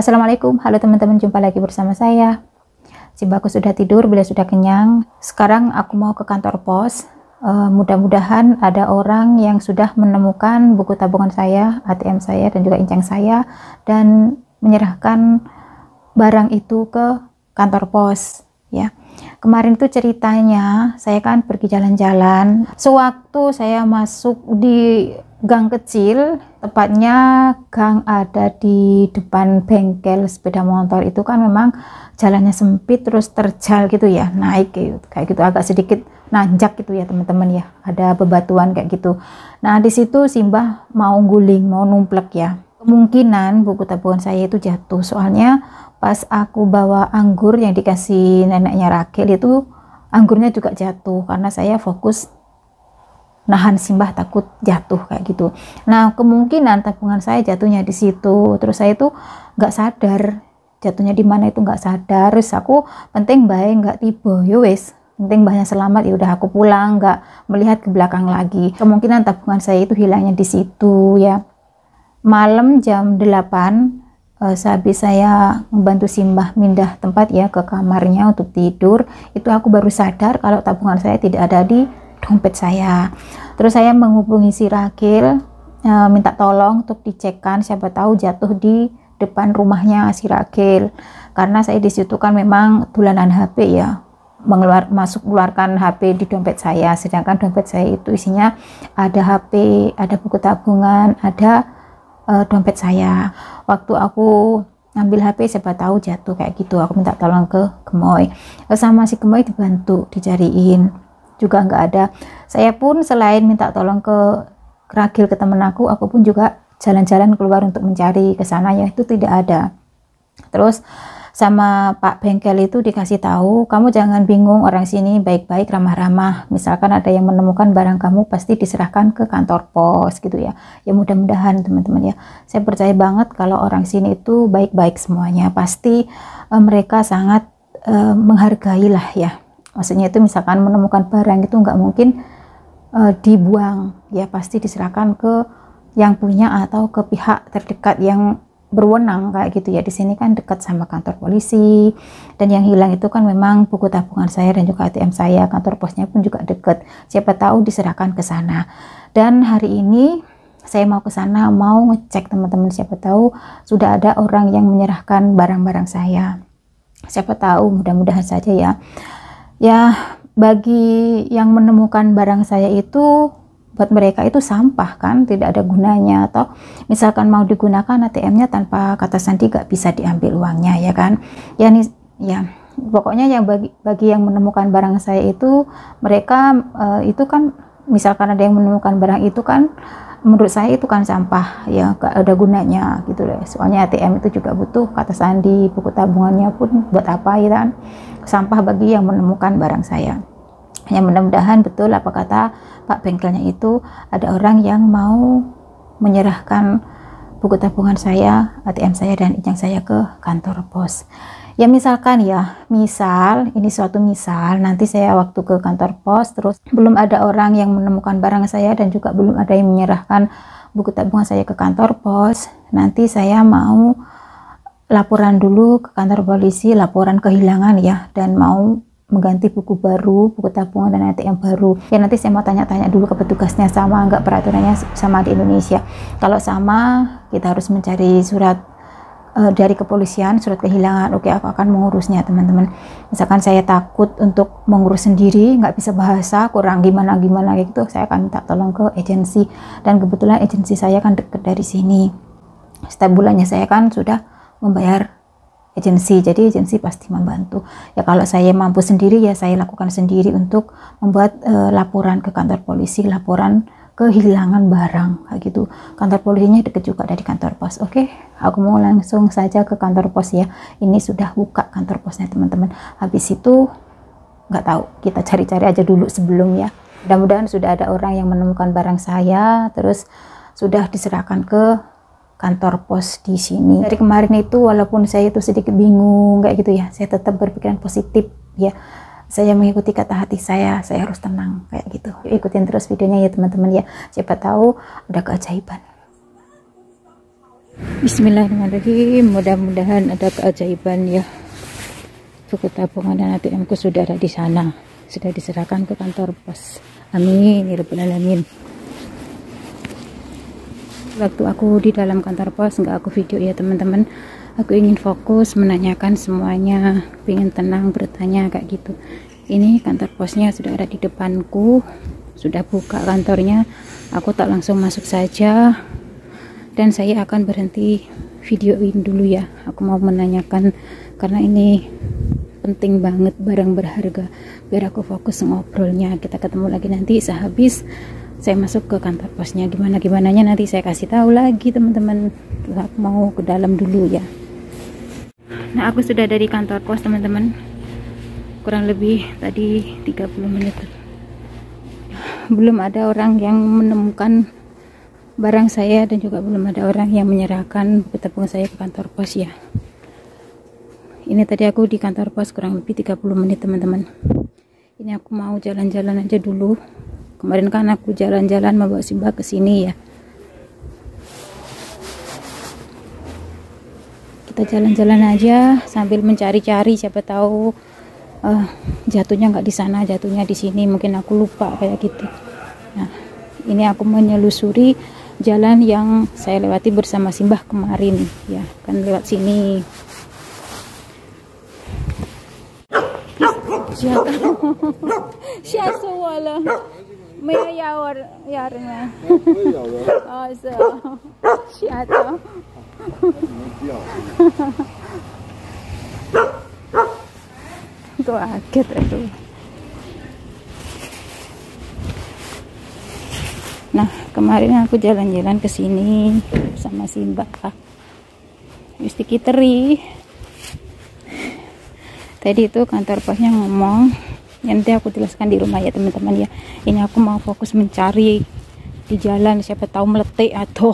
Assalamualaikum, halo teman-teman, jumpa lagi bersama saya. Simbaku sudah tidur, beliau sudah kenyang. Sekarang aku mau ke kantor pos. Mudah-mudahan ada orang yang sudah menemukan buku tabungan saya, ATM saya, dan juga incang saya, dan menyerahkan barang itu ke kantor pos. Ya, kemarin itu ceritanya saya kan pergi jalan-jalan. Sewaktu saya masuk di gang kecil, tepatnya gang ada di depan bengkel sepeda motor, itu kan memang jalannya sempit, terus terjal gitu ya, naik kayak gitu, agak sedikit nanjak gitu ya teman-teman ya, ada bebatuan kayak gitu. Nah di situ Simbah mau guling, mau numplek ya, kemungkinan buku tabungan saya itu jatuh. Soalnya pas aku bawa anggur yang dikasih neneknya Rakel itu, anggurnya juga jatuh karena saya fokus nahan Simbah takut jatuh kayak gitu. Nah kemungkinan tabungan saya jatuhnya di situ. Terus saya tuh nggak sadar jatuhnya di mana, itu nggak sadar. Terus aku penting baik nggak tiba, yo wes penting banyak selamat, ya udah aku pulang, nggak melihat ke belakang lagi. Kemungkinan tabungan saya itu hilangnya di situ ya. Malam jam 8 sehabis saya membantu Simbah mindah tempat ya ke kamarnya untuk tidur, itu aku baru sadar kalau tabungan saya tidak ada di dompet saya. Terus saya menghubungi si Rakel, minta tolong untuk dicekkan, siapa tahu jatuh di depan rumahnya si Rakel, karena saya di situ kan memang tulanan HP ya, masuk keluarkan HP di dompet saya, sedangkan dompet saya itu isinya ada HP, ada buku tabungan, ada dompet saya. Waktu aku ngambil HP siapa tahu jatuh kayak gitu, aku minta tolong ke Gemoy, sama si Gemoy dibantu dicariin juga nggak ada. Saya pun selain minta tolong ke Rakel, ke temen aku pun juga jalan-jalan keluar untuk mencari ke sana ya, itu tidak ada. Terus sama Pak Bengkel itu dikasih tahu, kamu jangan bingung, orang sini baik-baik, ramah-ramah, misalkan ada yang menemukan barang kamu pasti diserahkan ke kantor pos gitu ya. Ya mudah-mudahan teman-teman ya, saya percaya banget kalau orang sini itu baik-baik semuanya, pasti mereka sangat menghargai lah ya. Maksudnya itu misalkan menemukan barang itu nggak mungkin dibuang ya, pasti diserahkan ke yang punya atau ke pihak terdekat yang berwenang kayak gitu ya. Di sini kan dekat sama kantor polisi, dan yang hilang itu kan memang buku tabungan saya dan juga ATM saya, kantor posnya pun juga dekat, siapa tahu diserahkan ke sana. Dan hari ini saya mau ke sana, mau ngecek teman-teman, siapa tahu sudah ada orang yang menyerahkan barang-barang saya, siapa tahu, mudah-mudahan saja ya. Ya, bagi yang menemukan barang saya itu, buat mereka itu sampah kan, tidak ada gunanya. Atau misalkan mau digunakan ATM-nya tanpa kata sandi gak bisa diambil uangnya ya kan. Ya nih ya, pokoknya yang bagi yang menemukan barang saya itu, mereka itu kan misalkan ada yang menemukan barang itu kan, menurut saya itu kan sampah ya, gak ada gunanya gitu deh. Soalnya ATM itu juga butuh kata sandi, buku tabungannya pun buat apa ya kan, sampah bagi yang menemukan barang saya. Ya mudah-mudahan betul apa kata Pak Bengkelnya itu, ada orang yang mau menyerahkan buku tabungan saya, ATM saya, dan incang saya ke kantor pos. Ya misalkan ya, ini suatu misal, nanti saya waktu ke kantor pos terus belum ada orang yang menemukan barang saya dan juga belum ada yang menyerahkan buku tabungan saya ke kantor pos, nanti saya mau laporan dulu ke kantor polisi, laporan kehilangan ya, dan mau mengganti buku baru, buku tabungan dan ATM baru. Ya nanti saya mau tanya-tanya dulu ke petugasnya, sama enggak peraturannya sama di Indonesia. Kalau sama, kita harus mencari surat dari kepolisian, surat kehilangan. Oke, aku akan mengurusnya teman-teman. Misalkan saya takut untuk mengurus sendiri, nggak bisa bahasa, kurang gimana gitu, saya akan minta tolong ke agensi, dan kebetulan agensi saya kan dekat dari sini. Setiap bulannya saya kan sudah membayar agensi, jadi agensi pasti membantu. Ya kalau saya mampu sendiri ya saya lakukan sendiri untuk membuat laporan ke kantor polisi, laporan kehilangan barang kayak gitu. Kantor polisinya deket juga dari kantor pos. Oke, aku mau langsung saja ke kantor pos ya. Ini sudah buka kantor posnya teman-teman. Habis itu nggak tahu, kita cari-cari aja dulu sebelum ya. Mudah-mudahan sudah ada orang yang menemukan barang saya, terus sudah diserahkan ke kantor pos di sini. Dari kemarin itu walaupun saya itu sedikit bingung kayak gitu ya, saya tetap berpikiran positif ya. Saya mengikuti kata hati saya harus tenang kayak gitu. Ikutin terus videonya ya teman-teman ya, siapa tahu ada keajaiban. Bismillahirrahmanirrahim. Mudah-mudahan ada keajaiban ya. Buku tabungan dan ATM ku sudah ada di sana, sudah diserahkan ke kantor pos. Amin ya rabbal alamin. Waktu aku di dalam kantor pos nggak aku video ya teman-teman. Aku ingin fokus menanyakan semuanya, ingin tenang bertanya kayak gitu. Ini kantor posnya sudah ada di depanku, sudah buka kantornya. Aku tak langsung masuk saja, dan saya akan berhenti videoin dulu ya. Aku mau menanyakan karena ini penting banget, barang berharga, biar aku fokus ngobrolnya. Kita ketemu lagi nanti sehabis saya masuk ke kantor posnya. Gimananya nanti saya kasih tahu lagi teman-teman. Aku mau ke dalam dulu ya. Nah, aku sudah dari kantor pos teman-teman, kurang lebih tadi 30 menit. Belum ada orang yang menemukan barang saya, dan juga belum ada orang yang menyerahkan buku tabungan saya ke kantor pos ya. Ini tadi aku di kantor pos kurang lebih 30 menit teman-teman. Ini aku mau jalan-jalan aja dulu. Kemarin kan aku jalan-jalan membawa Simba ke sini ya. Kita jalan-jalan aja sambil mencari-cari, siapa tahu jatuhnya nggak di sana, jatuhnya di sini. Mungkin aku lupa kayak gitu. Nah, ini aku menyelusuri jalan yang saya lewati bersama Simbah kemarin ya, kan lewat sini. Siapa wala may yawar yarnya. Oh, so siapa? Tuh kaget itu. Nah, kemarin aku jalan-jalan ke sini sama Simba. Mesti kiteri. Tadi itu kantor posnya ngomong, nanti aku jelaskan di rumah ya teman-teman ya. Ini aku mau fokus mencari di jalan, siapa tahu meletik atau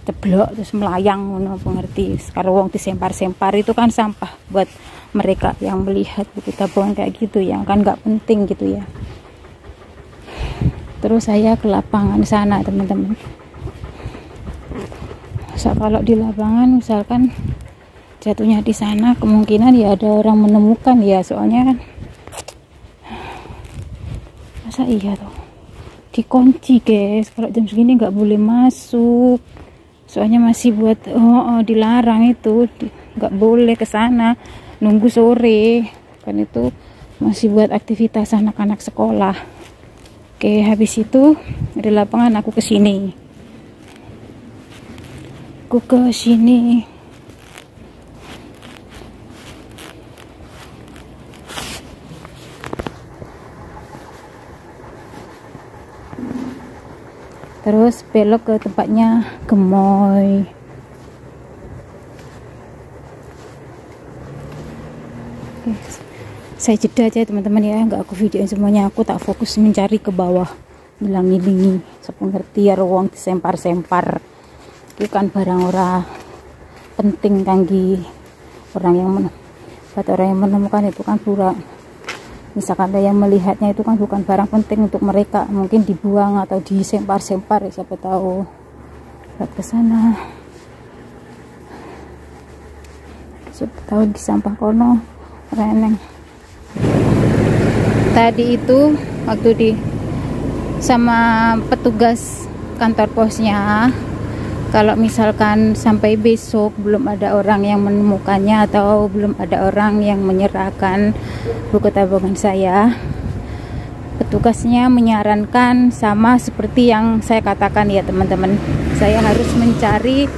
ceblok terus melayang, ngono pengerti. Sekarang wong disempar-sempar itu kan sampah buat mereka yang melihat buku tabungan kayak gitu, yang kan nggak penting gitu ya. Terus saya ke lapangan sana teman-teman. Kalau di lapangan misalkan jatuhnya di sana, kemungkinan ya ada orang menemukan ya, soalnya kan masa iya tuh dikunci guys, kalau jam segini nggak boleh masuk, soalnya masih buat dilarang itu, nggak boleh ke sana, nunggu sore kan, itu masih buat aktivitas anak-anak sekolah. Oke, habis itu dari lapangan aku ke sini. Terus belok ke tempatnya Gemoy. Oke, saya jeda aja teman-teman ya, nggak aku videoin semuanya. Aku tak fokus mencari ke bawah, ngilang-ngilingi sepengerti ya, ruang disempar-sempar itu kan barang ora penting kanggi orang yang menemukan itu kan pura. Misalkan ada yang melihatnya itu kan bukan barang penting untuk mereka, mungkin dibuang atau disempar-sempar ya, siapa tahu. Lihat ke sana, siapa tahu di sampah kono reneng. Tadi itu waktu di sama petugas kantor posnya, kalau misalkan sampai besok belum ada orang yang menemukannya atau belum ada orang yang menyerahkan buku tabungan saya, petugasnya menyarankan sama seperti yang saya katakan ya teman-teman, saya harus mencari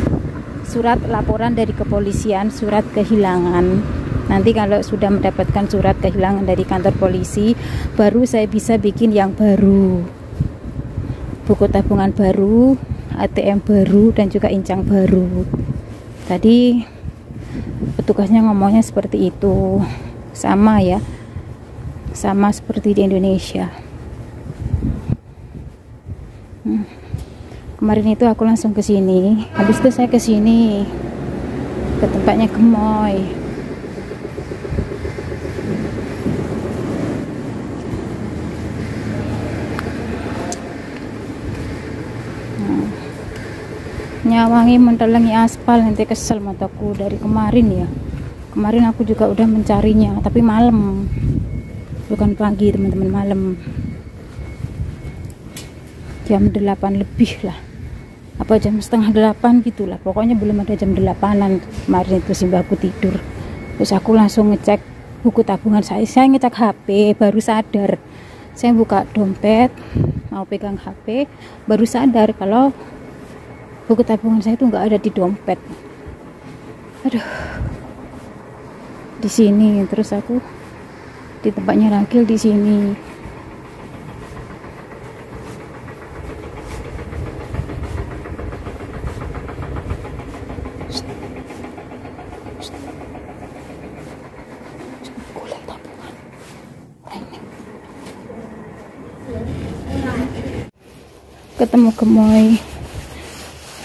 surat laporan dari kepolisian, surat kehilangan. Nanti kalau sudah mendapatkan surat kehilangan dari kantor polisi, baru saya bisa bikin yang baru, buku tabungan baru, ATM baru, dan juga incang baru. Tadi petugasnya ngomongnya seperti itu, sama ya, sama seperti di Indonesia. Kemarin itu aku langsung ke sini, habis itu saya ke sini ke tempatnya Gemoy. nyawangi mentelengi aspal, nanti kesel mataku dari kemarin ya. Kemarin aku juga udah mencarinya, tapi malam, bukan pagi teman-teman, malam jam 8 lebih lah, apa jam setengah 8 gitulah, pokoknya belum ada jam 8-an kemarin itu simbahku tidur. Terus aku langsung ngecek buku tabungan saya ngecek HP, baru sadar. Saya buka dompet mau pegang HP, baru sadar kalau buku tabungan saya itu nggak ada di dompet. Aduh, di sini. Terus aku di tempatnya Ragil di sini. Ketemu gemoy,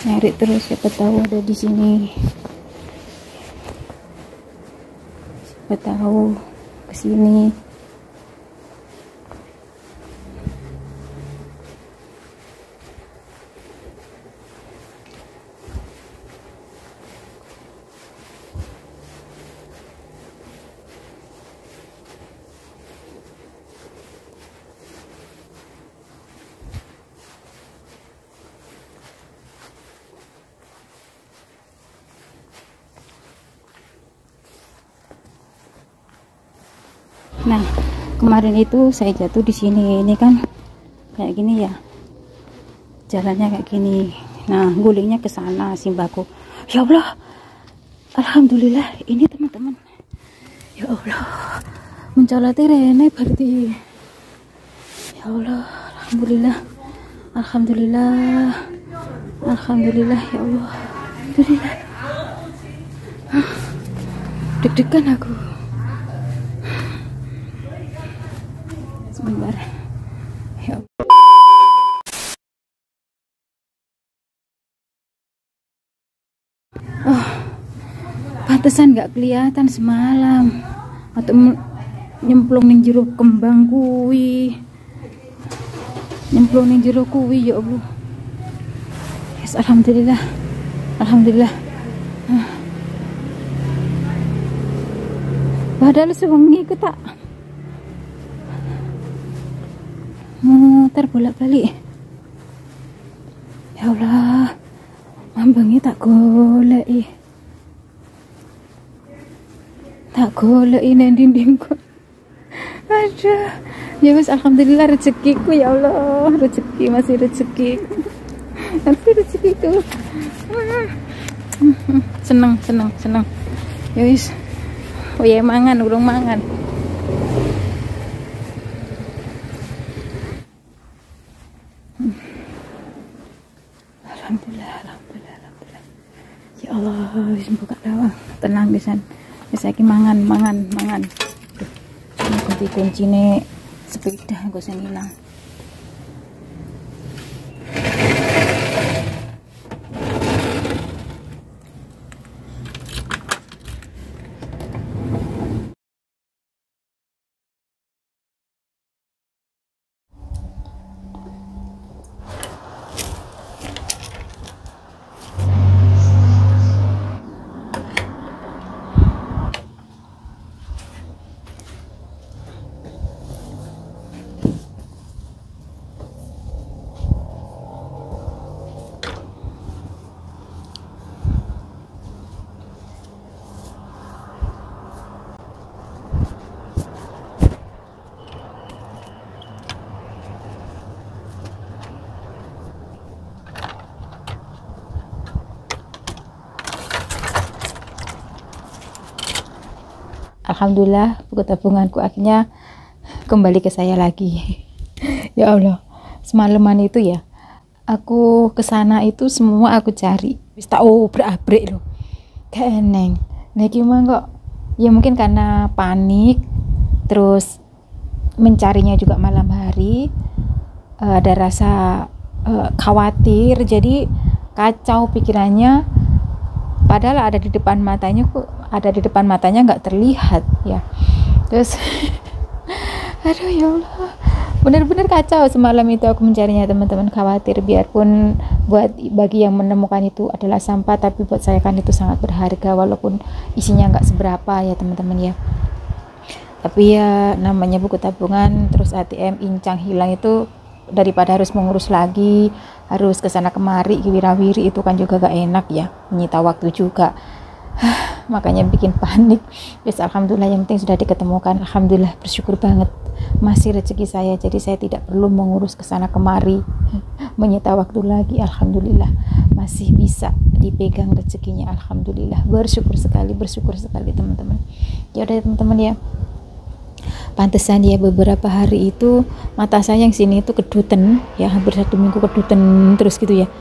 nyari terus, siapa tahu ada di sini, siapa tahu kesini. Nah, kemarin itu saya jatuh di sini. Ini kan kayak gini ya, jalannya kayak gini. Nah, gulingnya ke sana simbahku. Ya Allah, alhamdulillah ini teman-teman. Ya Allah, mencolati Rene berarti. Ya Allah, alhamdulillah, alhamdulillah, alhamdulillah. Ya Allah, alhamdulillah. Deg-degan aku. Sebentar. Ya. Oh, pantesan nggak kelihatan semalam. Atau nyemplung ning jero kembang kuwi. Nyemplung ning jero kuwi, ya Allah. Yes, alhamdulillah. Alhamdulillah. Padahal sewengi ku tak muter bolak-balik. Ya Allah, mambangi tak goleki. Tak goleki nang dindingku. Aduh. Ya wis, alhamdulillah rezekiku, ya Allah. Rezeki, masih rezeki. Masih rezekiku. Seneng. Ya wis. Oh ya, mangan, urung mangan. Alhamdulillah. Ya Allah, wis buka lawang, tenang pisan. Wis saiki mangan. Ini kuncine sepeda engko sing ilang. Alhamdulillah, buku tabunganku akhirnya kembali ke saya lagi. Ya Allah, semalaman itu ya, aku kesana itu semua aku cari. Wis tak obrak-abrik loh, gak eneng. Niki mah kok, ya mungkin karena panik, terus mencarinya juga malam hari, ada rasa khawatir, jadi kacau pikirannya. Padahal ada di depan matanya, kok ada di depan matanya nggak terlihat ya. Terus aduh ya Allah, Bener-bener kacau semalam itu aku mencarinya teman-teman, khawatir biarpun bagi yang menemukan itu adalah sampah, tapi buat saya kan itu sangat berharga walaupun isinya nggak seberapa ya teman-teman ya. Tapi ya namanya buku tabungan, terus ATM incang hilang itu, daripada harus mengurus lagi, harus kesana kemari wirawiri, itu kan juga gak enak ya, menyita waktu juga. Makanya bikin panik. Yes, alhamdulillah yang penting sudah diketemukan. Alhamdulillah, bersyukur banget, masih rezeki saya, jadi saya tidak perlu mengurus kesana kemari menyita waktu lagi. Alhamdulillah masih bisa dipegang rezekinya. Alhamdulillah, bersyukur sekali teman-teman. Ya udah teman-teman ya, pantesan ya beberapa hari itu mata saya yang sini itu kedutan ya, hampir 1 minggu kedutan terus gitu ya.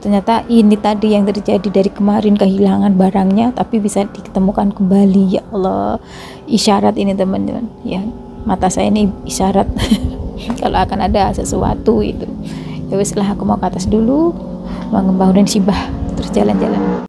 Ternyata ini tadi yang terjadi dari kemarin, kehilangan barangnya tapi bisa ditemukan kembali. Ya Allah, isyarat ini teman-teman ya, mata saya ini isyarat kalau akan ada sesuatu itu. Ya wes lah, aku mau ke atas dulu, mau ngembangun Sibah terus jalan-jalan.